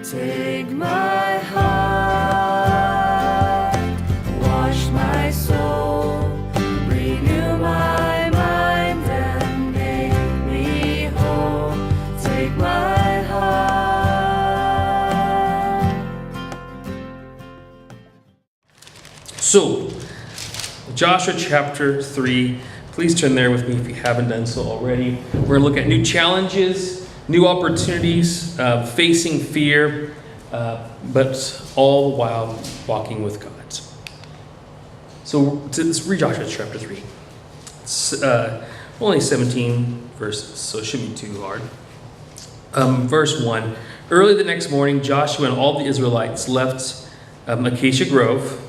Take my heart, wash my soul, renew my mind and make me whole. Take my heart. So, Joshua chapter 3, please turn there with me if you haven't done so already. We're going to look at new challenges, new opportunities, facing fear, but all the while walking with God. So let's read Joshua chapter 3. It's only 17 verses, so it shouldn't be too hard. Verse 1. Early the next morning, Joshua and all the Israelites left Acacia Grove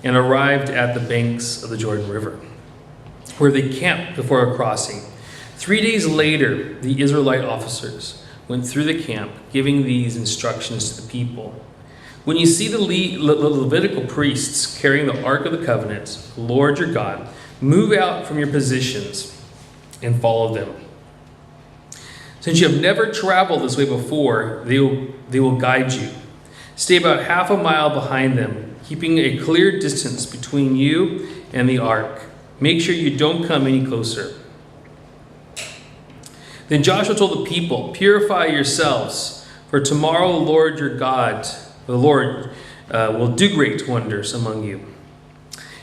and arrived at the banks of the Jordan River, where they camped before a crossing. 3 days later, the Israelite officers went through the camp, giving these instructions to the people. When you see the Levitical priests carrying the Ark of the Covenant, the Lord your God, move out from your positions and follow them. Since you have never traveled this way before, they will guide you. Stay about half a mile behind them, keeping a clear distance between you and the Ark. Make sure you don't come any closer. Then Joshua told the people, "Purify yourselves, for tomorrow the Lord your God, the Lord, will do great wonders among you."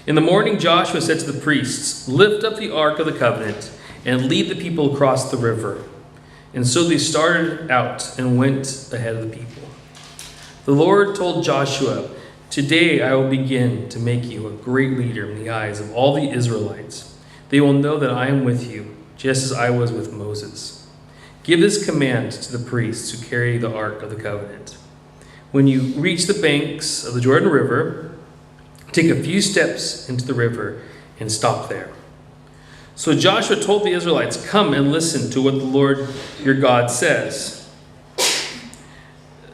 In the morning, Joshua said to the priests, "Lift up the Ark of the Covenant and lead the people across the river." And so they started out and went ahead of the people. The Lord told Joshua, "Today I will begin to make you a great leader in the eyes of all the Israelites. They will know that I am with you, just as I was with Moses. Give this command to the priests who carry the Ark of the Covenant. When you reach the banks of the Jordan River, take a few steps into the river and stop there." So Joshua told the Israelites, "Come and listen to what the Lord your God says.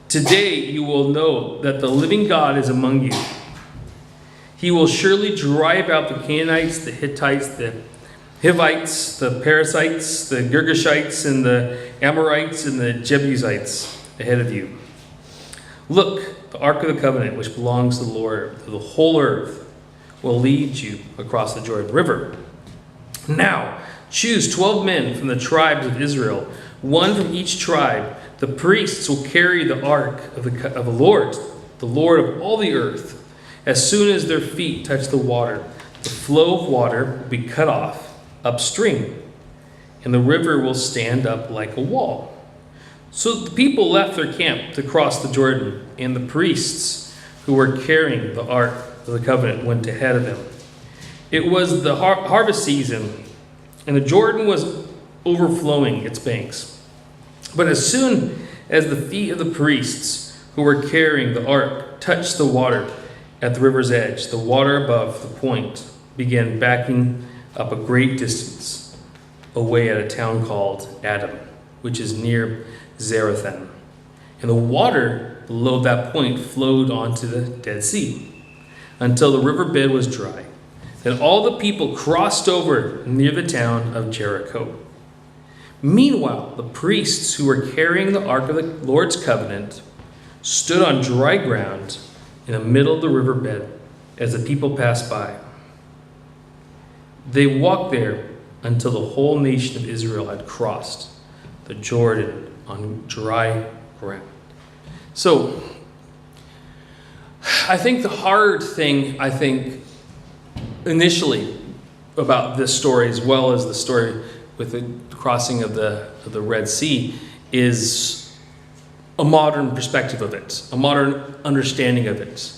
Today you will know that the living God is among you. He will surely drive out the Canaanites, the Hittites, the Hivites, the Perizzites, the Girgashites, and the Amorites, and the Jebusites ahead of you. Look, the Ark of the Covenant, which belongs to the Lord, to the whole earth, will lead you across the Jordan River. Now, choose 12 men from the tribes of Israel, one from each tribe. The priests will carry the Ark of the Lord of all the earth. As soon as their feet touch the water, the flow of water will be cut off upstream, and the river will stand up like a wall." So the people left their camp to cross the Jordan, and the priests who were carrying the Ark of the Covenant went ahead of them. It was the harvest season, and the Jordan was overflowing its banks. But as soon as the feet of the priests who were carrying the Ark touched the water at the river's edge, the water above the point began backing up a great distance away at a town called Adam, which is near Zarethan. And the water below that point flowed onto the Dead Sea until the riverbed was dry. Then all the people crossed over near the town of Jericho. Meanwhile, the priests who were carrying the Ark of the Lord's covenant stood on dry ground in the middle of the riverbed as the people passed by. They walked there until the whole nation of Israel had crossed the Jordan on dry ground. So, I think the hard thing, initially about this story, as well as the story with the crossing of the Red Sea, is a modern perspective of it, a modern understanding of it.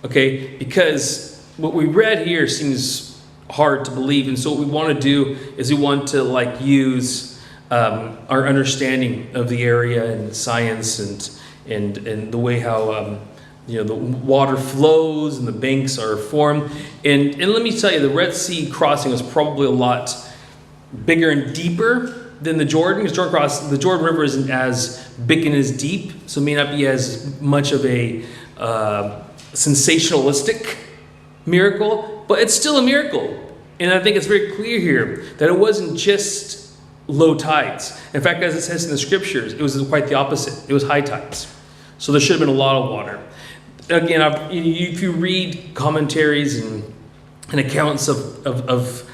Okay? Because what we read here seems hard to believe, and so what we want to do is we want to use our understanding of the area and science and the way how the water flows and the banks are formed. And let me tell you, the Red Sea crossing was probably a lot bigger and deeper than the Jordan. Because the Jordan River isn't as big and as deep, so it may not be as much of a sensationalistic miracle, but it's still a miracle. And I think it's very clear here that it wasn't just low tides. In fact, as it says in the scriptures, it was quite the opposite. It was high tides. So there should have been a lot of water. Again, if you read commentaries and accounts of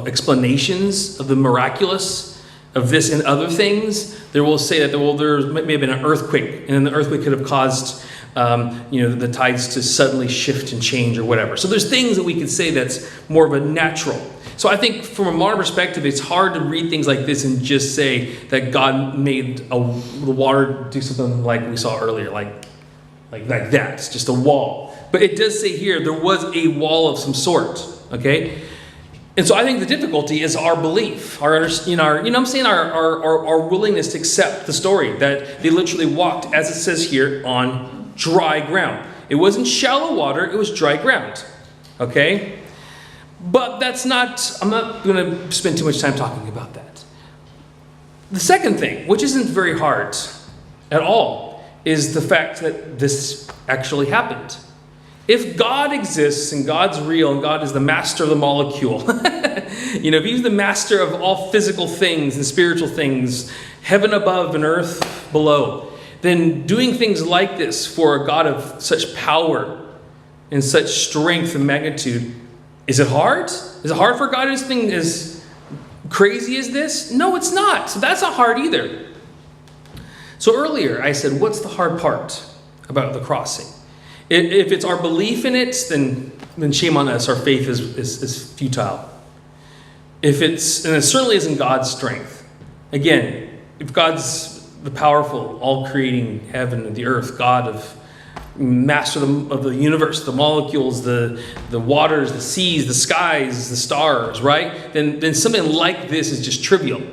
explanations of the miraculous of this and other things, there will say that there may have been an earthquake, and then the earthquake could have caused the tides to suddenly shift and change or whatever. So there's things that we could say that's more of a natural. So I think from a modern perspective, it's hard to read things like this and just say that God made the water do something like we saw earlier, like that. It's just a wall. But it does say here there was a wall of some sort. Okay. And so I think the difficulty is our belief, our willingness to accept the story that they literally walked, as it says here, on dry ground. It wasn't shallow water, it was dry ground. Okay? But I'm not going to spend too much time talking about that. The second thing, which isn't very hard at all, is the fact that this actually happened. If God exists and God's real and God is the master of the molecule, if he's the master of all physical things and spiritual things, heaven above and earth below, then doing things like this for a God of such power and such strength and magnitude, is it hard? Is it hard for God to do something as crazy as this? No, it's not. So that's not hard either. So earlier I said, what's the hard part about the crossing? If it's our belief in it, then shame on us. Our faith is futile. And it certainly isn't God's strength. Again, if God's the powerful, all creating heaven and the earth, God of master of the universe, the molecules, the waters, the seas, the skies, the stars, right? Then something like this is just trivial.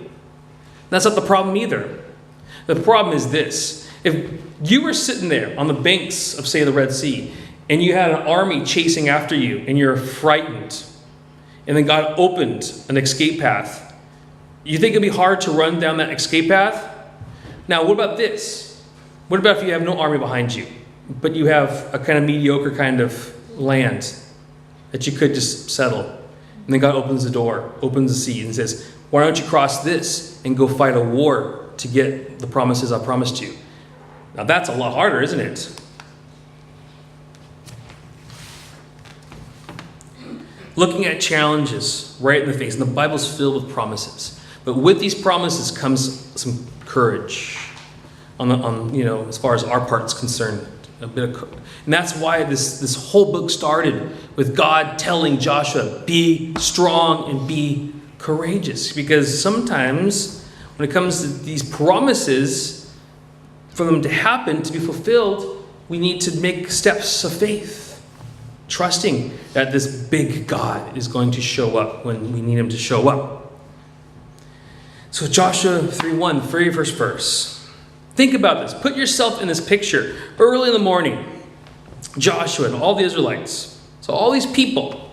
That's not the problem either. The problem is this. If you were sitting there on the banks of, say, the Red Sea, and you had an army chasing after you, and you're frightened, and then God opened an escape path, you think it'd be hard to run down that escape path? Now, what about this? What about if you have no army behind you, but you have a kind of mediocre kind of land that you could just settle? And then God opens the door, opens the sea, and says, why don't you cross this and go fight a war to get the promises I promised you? Now that's a lot harder, isn't it? Looking at challenges right in the face, and the Bible's filled with promises. But with these promises comes some courage, as far as our part's concerned. And that's why this whole book started with God telling Joshua, be strong and be courageous. Because sometimes when it comes to these promises, for them to happen, to be fulfilled, we need to make steps of faith, trusting that this big God is going to show up when we need him to show up. So Joshua 3:1, the very first verse. Think about this. Put yourself in this picture. Early in the morning, Joshua and all the Israelites, so all these people,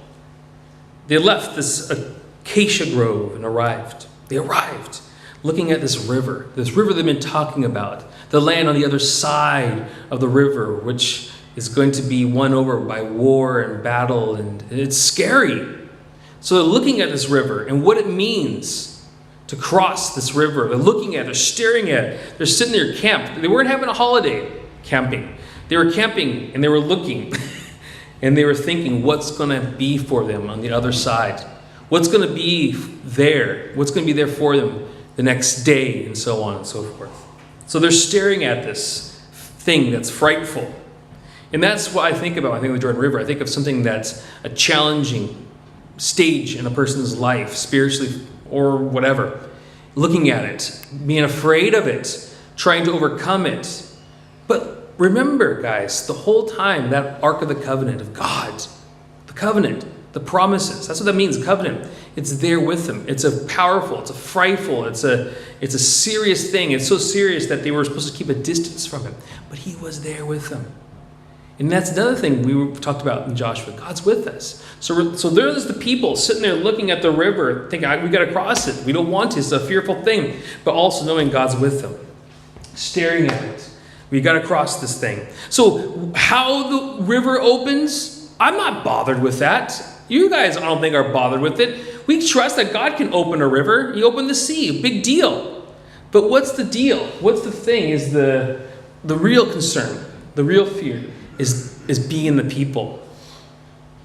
they left this acacia grove and arrived. They arrived looking at this river they've been talking about. The land on the other side of the river, which is going to be won over by war and battle, and it's scary. So they're looking at this river and what it means to cross this river. They're looking at it, they're staring at it, they're sitting there camped. They weren't having a holiday camping. They were camping and they were looking and they were thinking what's going to be for them on the other side. What's going to be there? What's going to be there for them the next day, and so on and so forth. So they're staring at this thing that's frightful. And that's what I think about when I think of the Jordan River. I think of something that's a challenging stage in a person's life, spiritually or whatever. Looking at it, being afraid of it, trying to overcome it. But remember, guys, the whole time, that Ark of the Covenant of God, the covenant, the promises, that's what that means, covenant. It's there with them. It's a powerful, it's a frightful, it's a serious thing. It's so serious that they were supposed to keep a distance from him. But he was there with them. And that's another thing we talked about in Joshua. God's with us. So there's the people sitting there looking at the river, thinking, we got to cross it. We don't want to. It's a fearful thing. But also knowing God's with them, staring at it. We got to cross this thing. So how the river opens, I'm not bothered with that. You guys, I don't think, are bothered with it. We trust that God can open a river. He opened the sea. Big deal. But what's the deal? What's the thing? Is the the real concern, the real fear is being the people.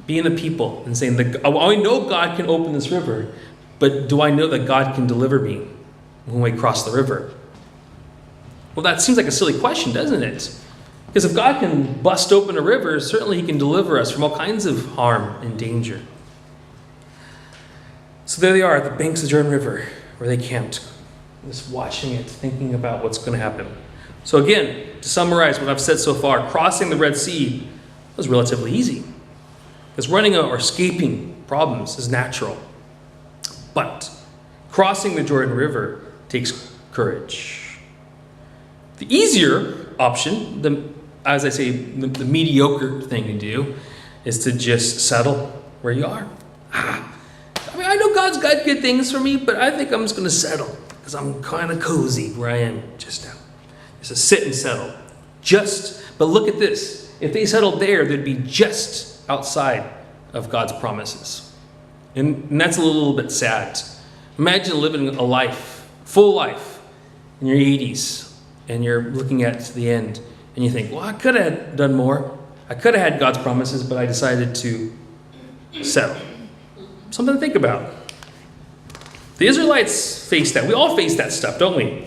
Being the people and saying, I know God can open this river, but do I know that God can deliver me when we cross the river? Well, that seems like a silly question, doesn't it? Because if God can bust open a river, certainly he can deliver us from all kinds of harm and danger. So there they are at the banks of the Jordan River, where they camped, just watching it, thinking about what's going to happen. So again, to summarize what I've said so far, crossing the Red Sea was relatively easy. Because running or escaping problems is natural. But crossing the Jordan River takes courage. The easier option, as I say, the mediocre thing to do, is to just settle where you are. I know God's got good things for me, but I think I'm just going to settle because I'm kind of cozy where I am just now. Just to sit and settle. But look at this. If they settled there, they'd be just outside of God's promises. And that's a little bit sad. Imagine living a life, full life, in your 80s, and you're looking at the end, and you think, well, I could have done more. I could have had God's promises, but I decided to settle. Something to think about. The Israelites faced that. We all face that stuff, don't we?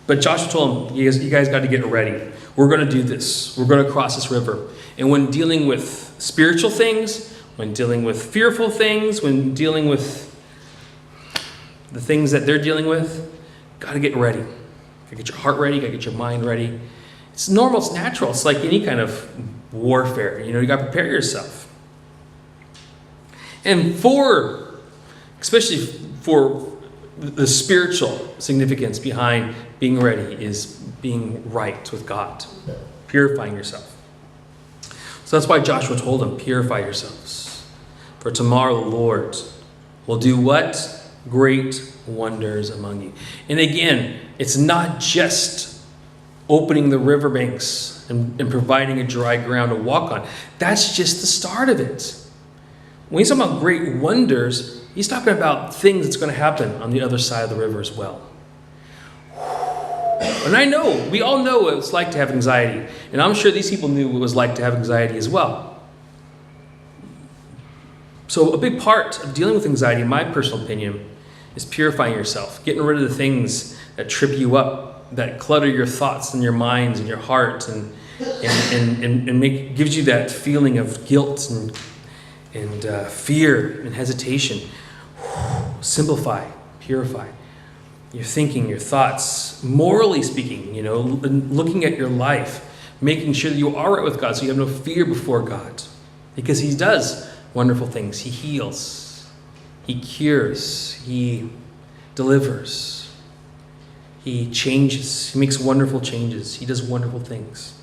But Joshua told them, you guys got to get ready. We're going to do this. We're going to cross this river. And when dealing with spiritual things, when dealing with fearful things, when dealing with the things that they're dealing with, got to get ready. Got to get your heart ready. Got to get your mind ready. It's normal. It's natural. It's like any kind of warfare. You got to prepare yourself. And especially for the spiritual significance behind being ready is being right with God, purifying yourself. So that's why Joshua told them, purify yourselves. For tomorrow the Lord will do what? Great wonders among you. And again, it's not just opening the riverbanks and providing a dry ground to walk on. That's just the start of it. When he's talking about great wonders, he's talking about things that's going to happen on the other side of the river as well. And we all know what it's like to have anxiety. And I'm sure these people knew what it was like to have anxiety as well. So a big part of dealing with anxiety, in my personal opinion, is purifying yourself. Getting rid of the things that trip you up, that clutter your thoughts and your minds and your heart, and gives you that feeling of guilt and fear and hesitation. Simplify, purify. Your thinking, your thoughts, morally speaking, looking at your life, making sure that you are right with God so you have no fear before God. Because he does wonderful things. He heals. He cures. He delivers. He changes. He makes wonderful changes. He does wonderful things.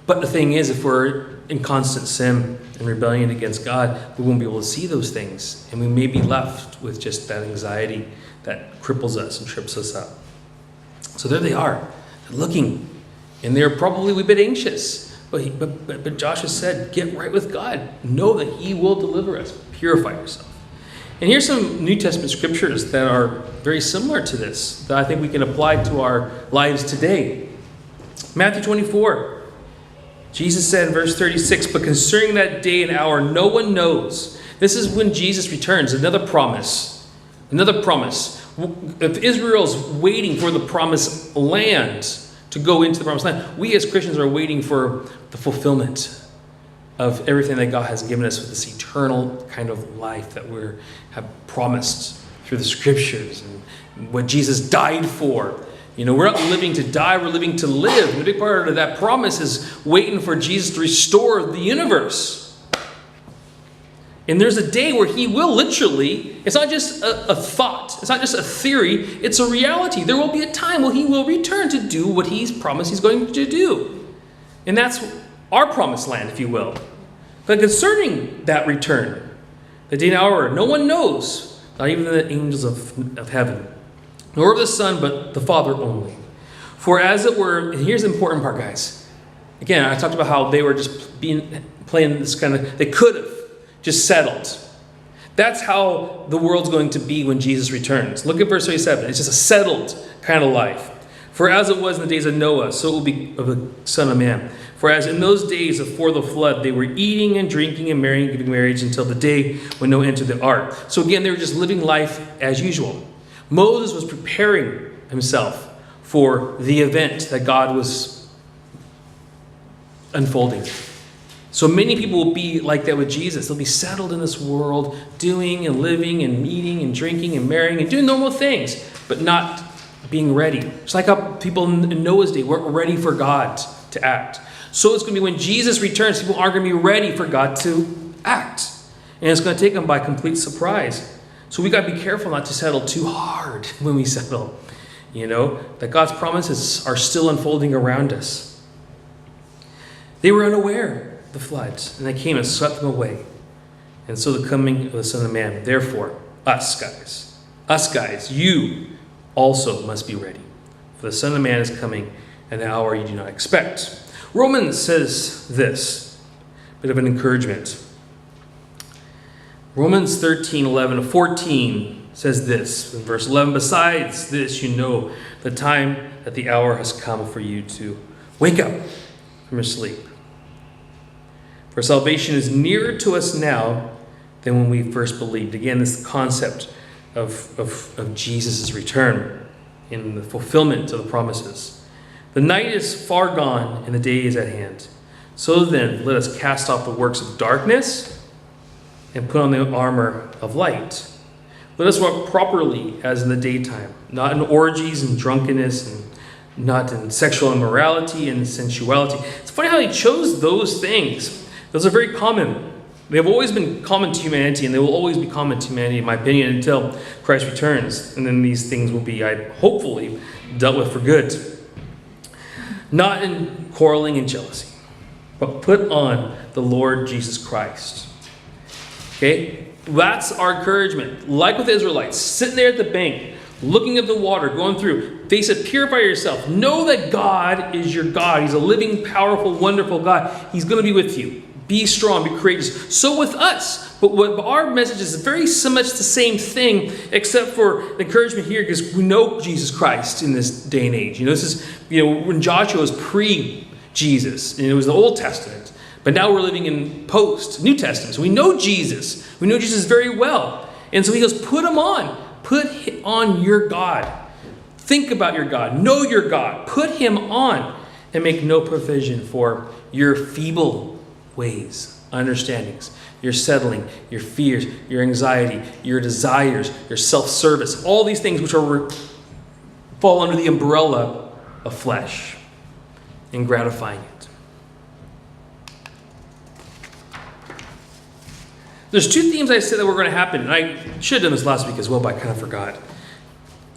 But the thing is, if we're in constant sin and rebellion against God, we won't be able to see those things. And we may be left with just that anxiety that cripples us and trips us up. So there they are, looking. And they're probably a bit anxious. But Joshua said, get right with God. Know that he will deliver us. Purify yourself. And here's some New Testament scriptures that are very similar to this, that I think we can apply to our lives today. Matthew 24. Jesus said in verse 36, but concerning that day and hour, no one knows. This is when Jesus returns. Another promise. If Israel's waiting for the promised land to go into the promised land, we as Christians are waiting for the fulfillment of everything that God has given us with this eternal kind of life that we have promised through the scriptures and what Jesus died for. We're not living to die, we're living to live. And a big part of that promise is waiting for Jesus to restore the universe. And there's a day where he will literally, it's not just a thought, it's not just a theory, it's a reality. There will be a time where he will return to do what he's promised he's going to do. And that's our promised land, if you will. But concerning that return, the day and hour, no one knows, not even the angels of heaven, nor the Son, but the Father only. For as it were, and here's the important part, guys. Again, I talked about how they were just playing this kind of, they could have just settled. That's how the world's going to be when Jesus returns. Look at verse 37. It's just a settled kind of life. For as it was in the days of Noah, so it will be of the Son of Man. For as in those days before the flood, they were eating and drinking and marrying and giving marriage until the day when Noah entered the ark. So again, they were just living life as usual. Moses was preparing himself for the event that God was unfolding. So many people will be like that with Jesus. They'll be settled in this world, doing and living and eating and drinking and marrying and doing normal things, but not being ready. It's like how people in Noah's day weren't ready for God to act. So it's going to be when Jesus returns, people aren't going to be ready for God to act. And it's going to take them by complete surprise. So we got to be careful not to settle too hard when we settle. That God's promises are still unfolding around us. They were unaware of the floods, and they came and swept them away. And so the coming of the Son of Man. Therefore, us guys, you also must be ready. For the Son of Man is coming at an hour you do not expect. Romans says this, a bit of an encouragement. Romans 13:11-14 says this in verse 11. Besides this, you know the time that the hour has come for you to wake up from your sleep. For salvation is nearer to us now than when we first believed. Again, this concept of Jesus' return in the fulfillment of the promises. The night is far gone and the day is at hand. So then, let us cast off the works of darkness and put on the armor of light. Let us walk properly as in the daytime, not in orgies and drunkenness, and not in sexual immorality and sensuality. It's funny how he chose those things. Those are very common. They have always been common to humanity, and they will always be common to humanity, in my opinion, until Christ returns. And then these things will be, hopefully, dealt with for good. Not in quarreling and jealousy, but put on the Lord Jesus Christ. Okay? That's our encouragement. Like with the Israelites, sitting there at the bank, looking at the water, going through. They said, purify yourself. Know that God is your God. He's a living, powerful, wonderful God. He's going to be with you. Be strong, be courageous. So with us. But what our message is very so much the same thing, except for the encouragement here, because we know Jesus Christ in this day and age. This is, when Joshua was pre-Jesus, and it was the Old Testament. But now we're living in post-New Testament. So we know Jesus. We know Jesus very well. And so he goes, put him on. Put on your God. Think about your God. Know your God. Put him on. And make no provision for your feeble ways, understandings, your settling, your fears, your anxiety, your desires, your self-service, all these things which fall under the umbrella of flesh and gratifying it. There's two themes I said that were going to happen, and I should have done this last week as well, but I kind of forgot.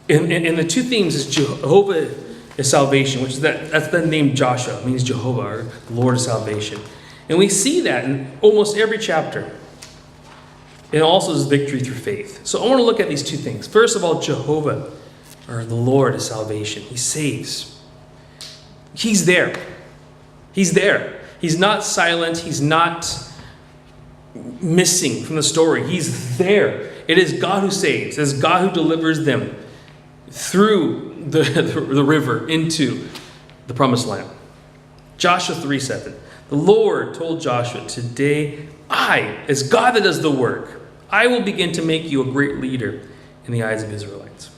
And the two themes is Jehovah is salvation, which is that's the name Joshua, means Jehovah, or Lord of salvation. And we see that in almost every chapter. And also is victory through faith. So I want to look at these two things. First of all, Jehovah, or the Lord of salvation. He saves. He's there. He's there. He's not silent. He's not missing from the story. He's there. It is God who saves. It is God who delivers them through the river into the promised land. Joshua 3:7. The Lord told Joshua, today as God that does the work, I will begin to make you a great leader in the eyes of Israelites.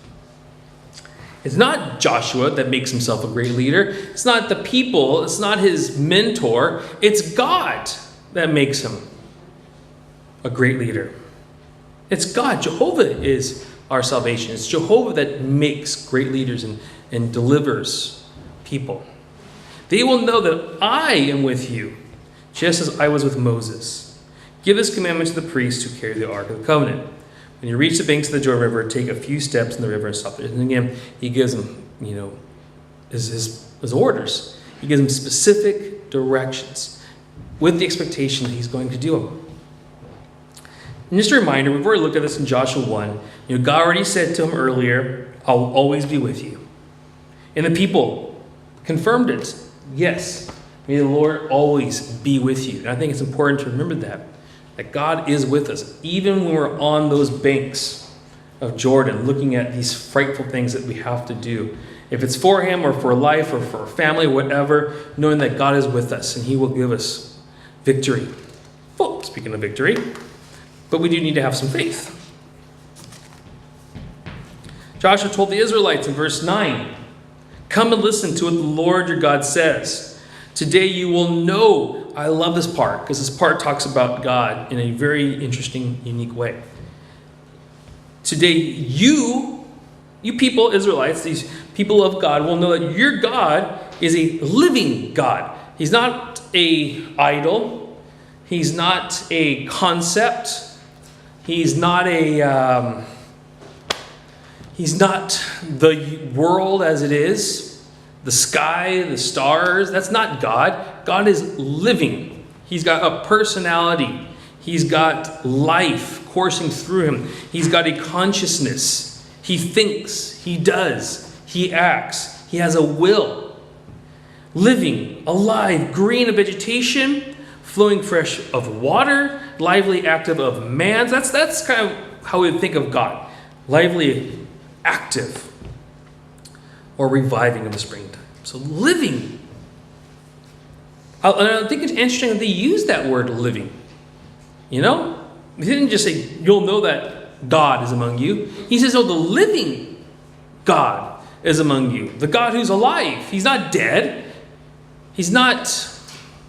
It's not Joshua that makes himself a great leader. It's not the people. It's not his mentor. It's God that makes him a great leader. It's God. Jehovah is our salvation. It's Jehovah that makes great leaders and delivers people. They will know that I am with you, just as I was with Moses. Give this commandment to the priests who carry the Ark of the Covenant. When you reach the banks of the Jordan River, take a few steps in the river and stop there. And again, he gives them, his orders. He gives them specific directions with the expectation that he's going to do them. And just a reminder, we've already looked at this in Joshua 1. God already said to him earlier, I'll always be with you. And the people confirmed it. Yes, may the Lord always be with you. And I think it's important to remember that God is with us, even when we're on those banks of Jordan, looking at these frightful things that we have to do. If it's for him or for life or for family, whatever, knowing that God is with us and he will give us victory. Well, speaking of victory, but we do need to have some faith. Joshua told the Israelites in verse 9, "Come and listen to what the Lord your God says. Today you will know," I love this part because this part talks about God in a very interesting, unique way. Today you people, Israelites, these people of God, will know that your God is a living God. He's not an idol. He's not a concept. He's not the world as it is, the sky, the stars. That's not God. God is living. He's got a personality. He's got life coursing through him. He's got a consciousness. He thinks, he does, he acts, he has a will. Living, alive, green of vegetation, flowing fresh of water, lively, active of man. That's kind of how we would think of God. Lively, active, or reviving in the springtime. So living. And I think it's interesting that they use that word living. You know? He didn't just say, "You'll know that God is among you." He says, "Oh, the living God is among you." The God who's alive. He's not dead. He's not,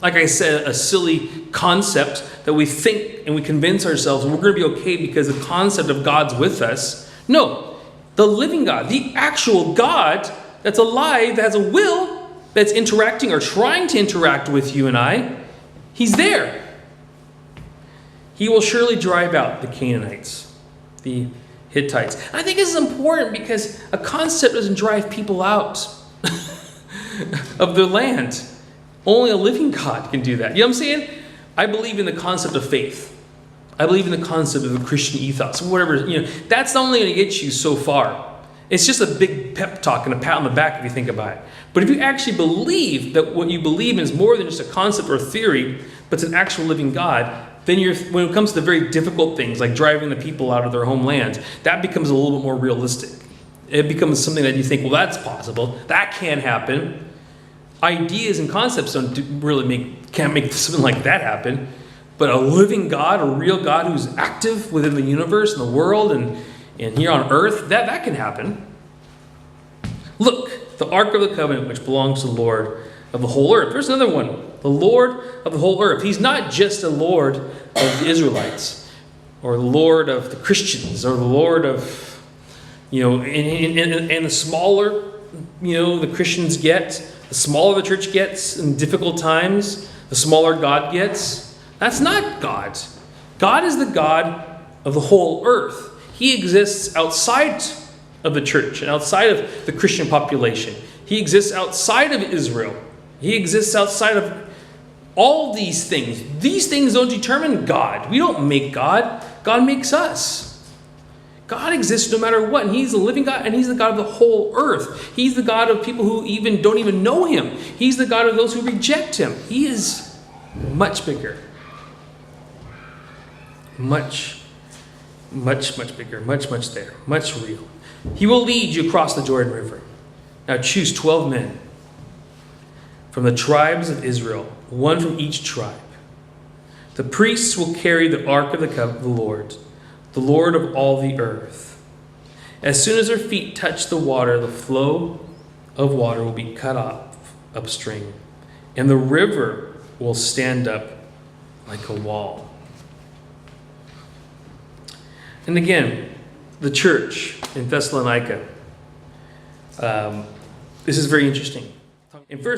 like I said, a silly concept that we think and we convince ourselves we're going to be okay because the concept of God's with us. No, the living God, the actual God that's alive, that has a will, that's interacting or trying to interact with you and I, he's there. He will surely drive out the Canaanites, the Hittites. And I think this is important because a concept doesn't drive people out of their land. Only a living God can do that. You know what I'm saying? I believe in the concept of faith. I believe in the concept of the Christian ethos. Whatever, that's not only going to get you so far. It's just a big pep talk and a pat on the back if you think about it. But if you actually believe that what you believe in is more than just a concept or a theory, but it's an actual living God, then when it comes to the very difficult things like driving the people out of their homeland, that becomes a little bit more realistic. It becomes something that you think, well, that's possible. That can happen. Ideas and concepts can't make something like that happen. But a living God, a real God who's active within the universe and the world and here on earth, that can happen. Look, the Ark of the Covenant, which belongs to the Lord of the whole earth. There's another one. The Lord of the whole earth. He's not just a Lord of the Israelites or the Lord of the Christians or the Lord of, and the smaller, the Christians get, the smaller the church gets in difficult times, the smaller God gets. That's not God. God is the God of the whole earth. He exists outside of the church and outside of the Christian population. He exists outside of Israel. He exists outside of all these things. These things don't determine God. We don't make God. God makes us. God exists no matter what. And he's the living God, and he's the God of the whole earth. He's the God of people who don't even know him. He's the God of those who reject him. He is much bigger. Much bigger. Much there. Much real. He will lead you across the Jordan River. Now choose 12 men from the tribes of Israel, one from each tribe. The priests will carry the ark of the Lord of all the earth. As soon as their feet touch the water, the flow of water will be cut off upstream, and the river will stand up like a wall. And again, the church in Thessalonica, this is very interesting. In 1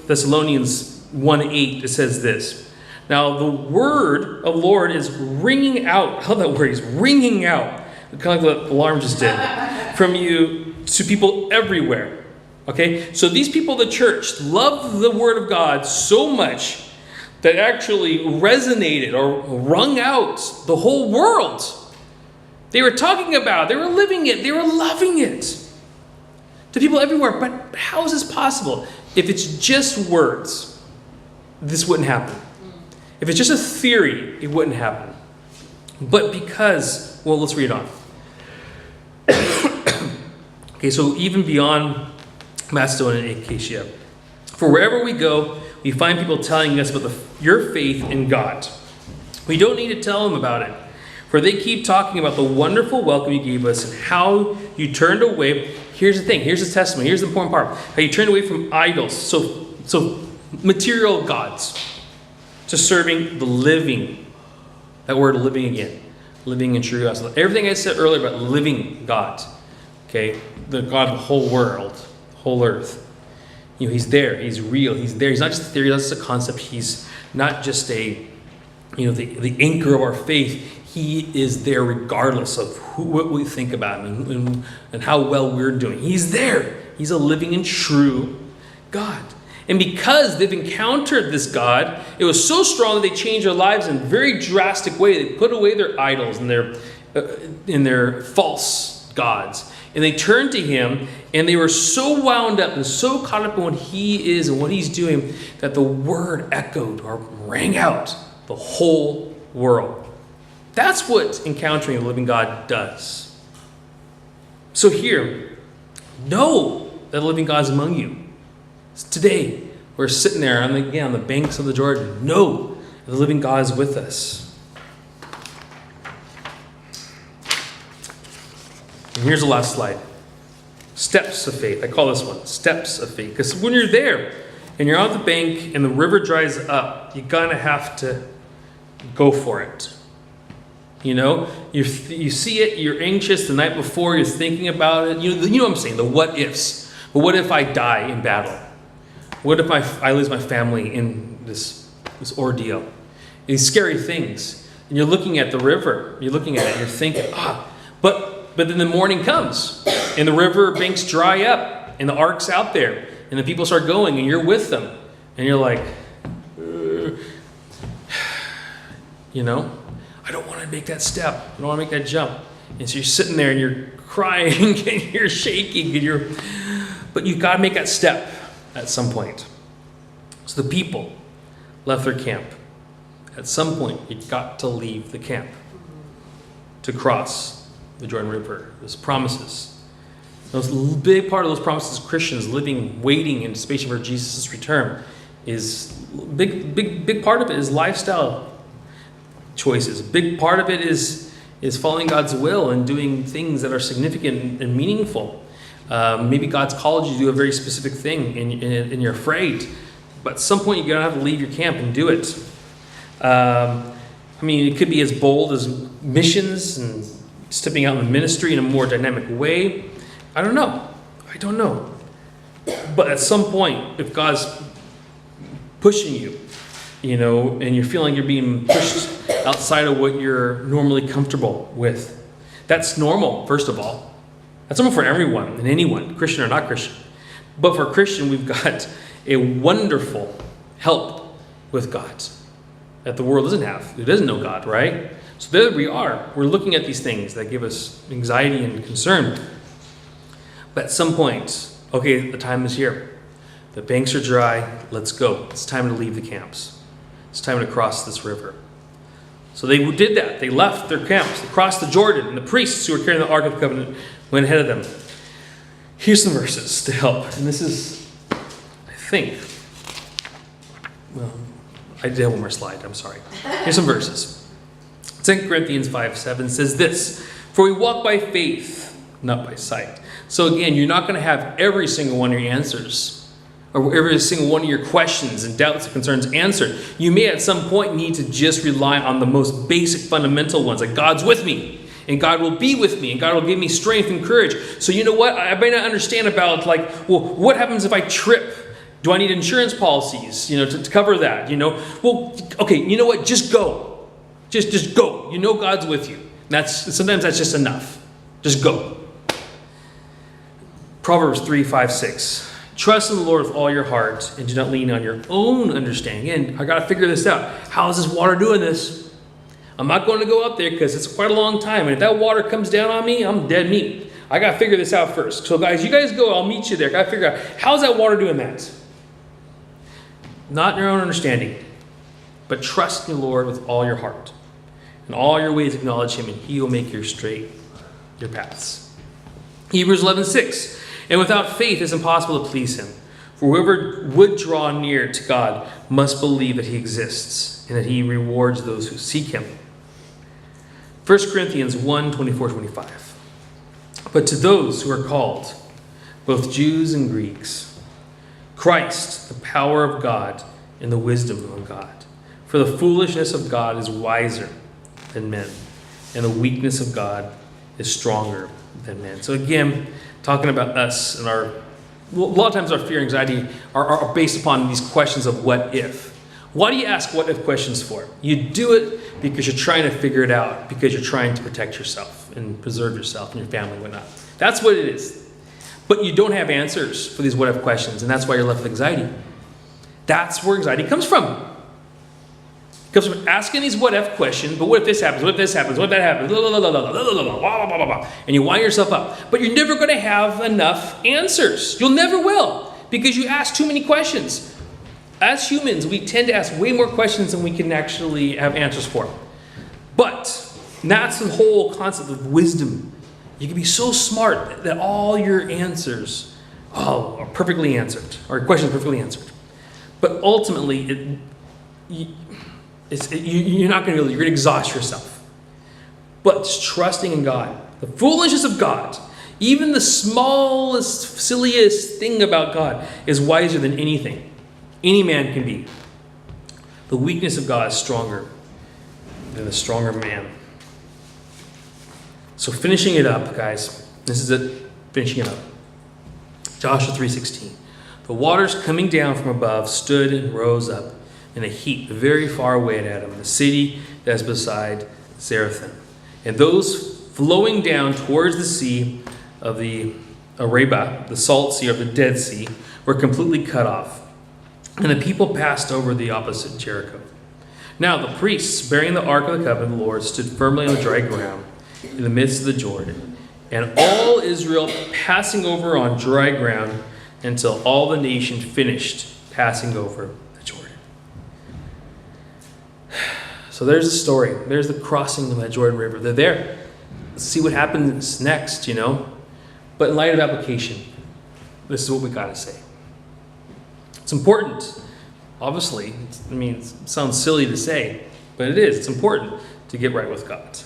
Thessalonians 1:8, it says this. Now, the word of the Lord is ringing out. I love that word. He's ringing out. Kind of like what the alarm just did. From you to people everywhere. Okay? So these people of the church love the word of God so much that actually resonated or rung out the whole world. They were talking about it. They were living it. They were loving it. To people everywhere. But how is this possible? If it's just words, this wouldn't happen. If it's just a theory, it wouldn't happen. But because, well, let's read on. Okay, so even beyond Macedonia and Acacia, for wherever we go, we find people telling us about your faith in God. We don't need to tell them about it, for they keep talking about the wonderful welcome you gave us and how you turned away. Here's the thing, here's the testimony, here's the important part. How you turned away from idols, so material gods, to serving the living. That word living again. Living and true God. So everything I said earlier about living God. Okay? The God of the whole world, whole earth. You know, he's there, he's real, he's there. He's not just a theory, that's just a concept. He's not just the anchor of our faith. He is there regardless of what we think about him and how well we're doing. He's there. He's a living and true God. And because they've encountered this God, it was so strong that they changed their lives in a very drastic way. They put away their idols and their false gods. And they turned to him, and they were so wound up and so caught up in what he is and what he's doing that the word echoed or rang out the whole world. That's what encountering the living God does. So here, know that the living God is among you. Today, we're sitting there on the banks of the Jordan. Know that the living God is with us. And here's the last slide. Steps of faith. I call this one steps of faith. Because when you're there and you're on the bank and the river dries up, you're going to have to go for it. You know, you see it, you're anxious the night before, you're thinking about it. You know what I'm saying, the what ifs. But what if I die in battle? What if I lose my family in this ordeal? These scary things. And you're looking at the river, you're looking at it, and you're thinking, but then the morning comes, and the river banks dry up, and the ark's out there, and the people start going, and you're with them. And you're like, you know, I don't want to make that step. I don't want to make that jump. And so you're sitting there and you're crying and you're shaking but you've got to make that step at some point. So the people left their camp. At some point, you've got to leave the camp to cross the Jordan River. There's promises. Those big part of those promises, Christians living, waiting in anticipation for Jesus' return, is big part of it is lifestyle choices. A big part of it is following God's will and doing things that are significant and meaningful. Maybe God's called you to do a very specific thing and you're afraid. But at some point you're going to have to leave your camp and do it. It could be as bold as missions and stepping out in the ministry in a more dynamic way. I don't know. But at some point, if God's pushing you, and you're feeling you're being pushed outside of what you're normally comfortable with. That's normal, first of all. That's normal for everyone and anyone, Christian or not Christian. But for a Christian, we've got a wonderful help with God that the world doesn't have. It doesn't know God, right? So there we are. We're looking at these things that give us anxiety and concern. But at some point, okay, the time is here. The banks are dry. Let's go. It's time to leave the camps. It's time to cross this river. So they did that. They left their camps. They crossed the Jordan. And the priests who were carrying the Ark of the Covenant went ahead of them. Here's some verses to help. And this is, I did have one more slide. I'm sorry. Here's some verses. 2 Corinthians 5:7 says this, "For we walk by faith, not by sight." So again, you're not going to have every single one of your answers or every single one of your questions and doubts and concerns answered. You may at some point need to just rely on the most basic fundamental ones, like God's with me, and God will be with me, and God will give me strength and courage. So you know what? I may not understand about what happens if I trip? Do I need insurance policies, to cover that? Well, okay, you know what? Just go. Just go. God's with you. Sometimes that's just enough. Just go. Proverbs 3:5-6. "Trust in the Lord with all your heart and do not lean on your own understanding." And I got to figure this out. How is this water doing this? I'm not going to go up there because it's quite a long time. And if that water comes down on me, I'm dead meat. I got to figure this out first. So guys, you guys go. I'll meet you there. I got to figure out, how's that water doing that? Not in your own understanding, but trust in the Lord with all your heart. In all your ways acknowledge him, and he will make your paths. Hebrews 11:6. And without faith it's impossible to please him. For whoever would draw near to God must believe that he exists and that he rewards those who seek him. 1 Corinthians 1:24-25. But to those who are called, both Jews and Greeks, Christ, the power of God and the wisdom of God. For the foolishness of God is wiser than men, and the weakness of God is stronger than men. So again, talking about us and a lot of times our fear and anxiety are based upon these questions of what if. Why do you ask what if questions for? You do it because you're trying to figure it out, because you're trying to protect yourself and preserve yourself and your family and whatnot. That's what it is. But you don't have answers for these what if questions, and that's why you're left with anxiety. That's where anxiety comes from. It comes from asking these what if questions, but what if this happens, what if this happens, what if that happens, and you wind yourself up. But you're never going to have enough answers. You'll never will, because you ask too many questions. As humans, we tend to ask way more questions than we can actually have answers for. But that's the whole concept of wisdom. You can be so smart that all your answers are perfectly answered, or questions perfectly answered. But ultimately, you're not going to you're going to exhaust yourself. But just trusting in God, the foolishness of God, even the smallest, silliest thing about God is wiser than anything any man can be. The weakness of God is stronger than the stronger man. So finishing it up, guys, this is it, finishing it up. Joshua 3:16. The waters coming down from above stood and rose up in a heap very far away at Adam, the city that is beside Zarethan. And those flowing down towards the sea of the Arabah, the salt sea of the Dead Sea, were completely cut off. And the people passed over the opposite Jericho. Now the priests bearing the ark of the covenant of the Lord stood firmly on dry ground in the midst of the Jordan, and all Israel passing over on dry ground until all the nation finished passing over the Jordan. So there's the story. There's the crossing of that Jordan River. They're there. Let's see what happens next, But in light of application, this is what we got to say. It's important. Obviously, it sounds silly to say, but it is. It's important to get right with God.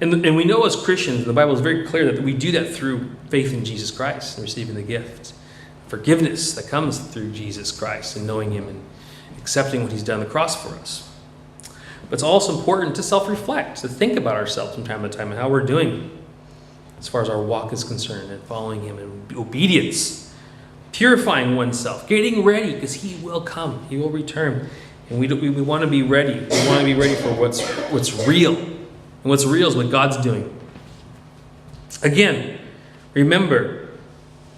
And we know as Christians, the Bible is very clear that we do that through faith in Jesus Christ and receiving the gift. Forgiveness that comes through Jesus Christ and knowing him and accepting what he's done on the cross for us. But it's also important to self-reflect, to think about ourselves from time to time and how we're doing as far as our walk is concerned and following him in obedience. Purifying oneself, getting ready, because he will come, he will return, and we want to be ready. We want to be ready for what's real, and what's real is what God's doing. Again, remember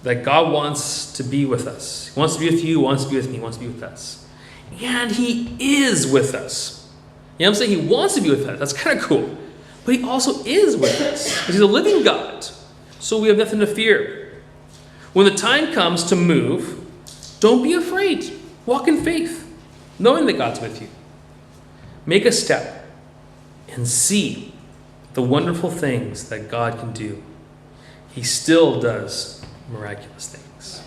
that God wants to be with us. He wants to be with you, wants to be with me, wants to be with us, and he is with us. You know what I'm saying? He wants to be with us. That's kind of cool, but he also is with us because he's a living God, so we have nothing to fear. When the time comes to move, don't be afraid. Walk in faith, knowing that God's with you. Make a step and see the wonderful things that God can do. He still does miraculous things.